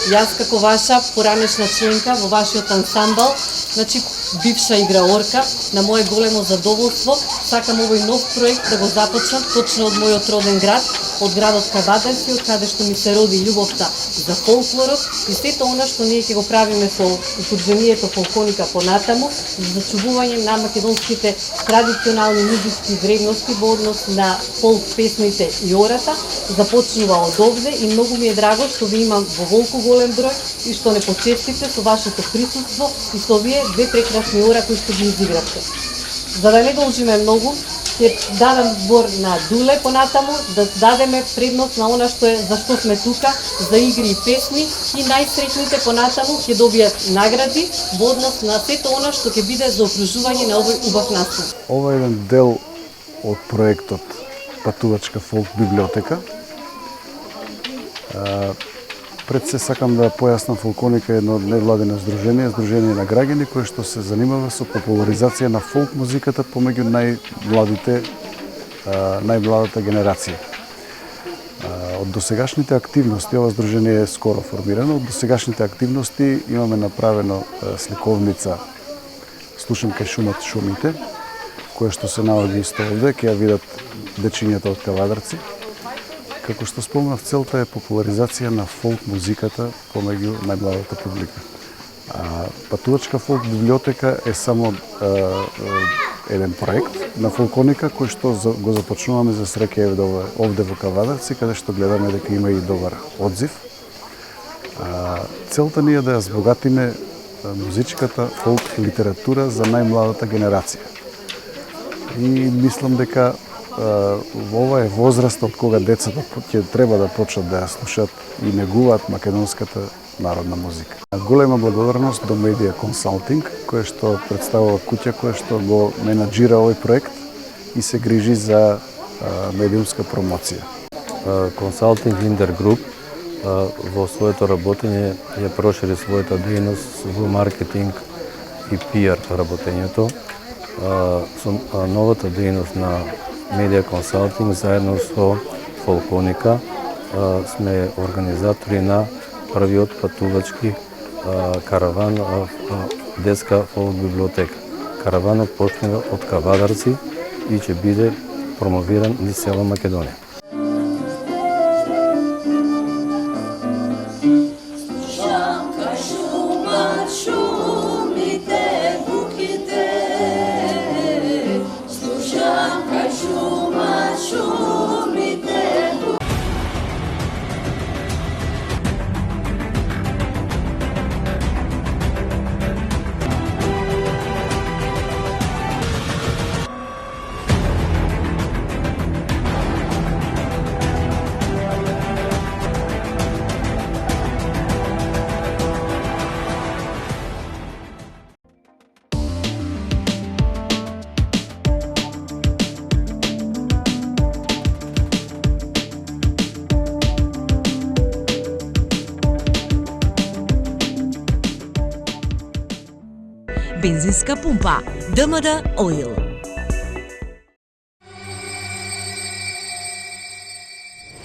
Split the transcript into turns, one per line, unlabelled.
Јас како ваша поранешна членка во вашиот ансамбл, значи бивша играорка, на мое големо задоволство, сакам овој нов проект да го започнам точно од мојот роден град, од градот Кавадарци, од каде што ми се роди љубовта за фолклорот и сето она што ние ќе го правиме со Удруженијето Фолконика понатаму, за зачувување на македонските традиционални музички вредности во однос на фолк песните и ората, започнува од овде и многу ми е драго што ви имам во волку голем број и што не почестите со вашето присуство и со вие две прекрасни ора кои што ги изигравте. За да не должиме многу, ќе дадам збор на Дуле понатаму, да дадеме предност на она што е за што сме тука, за игри и песни и најсреќните понатаму ќе добијат награди во однос на сето она што ќе биде за окружување на овој убав настан.
Ова е еден дел од проектот Патувачка фолк библиотека. Пред се сакам да појаснам, Фолконика е едно невладено здружение на граѓани кое што се занимава со популаризација на фолк музиката помеѓу најмладата генерација. Од досегашните активности, ова здружение е скоро формирано, од досегашните активности имаме направено сликовница "Слушам кај шумат шумите", која што се наоѓа исто овде, ќе ја видат дечињата од Кавадарци. Како што спомнав, целта е популаризација на фолк музиката помеѓу најмладата публика. Патувачка фолк библиотека е само еден проект на Фолконика кој што го започнуваме за среќа овде во Кавадарци, каде што гледаме дека има и добар одзив. Целта ни е да ја збогатиме музичката фолк литература за најмладата генерација. И мислам дека ова е возраст од кога децата ќе треба да почнат да ја слушаат и негуваат македонската народна музика. Голема благодарност до Media Consulting, кој што представува куќа која што го менаџира овој проект и се грижи за медиумска промоција.
Consulting Linder Group во своето работење ја прошири својата дејност во маркетинг и PR работењето. Со новата дејност на Media Consulting заедно со Фолконика сме организатори на првиот патувачки караван детска фолк библиотека. Караванот почнува од Кавадарци и ќе биде промовиран низ цела Македонија.
Бензинска пумпа ДМД Оил.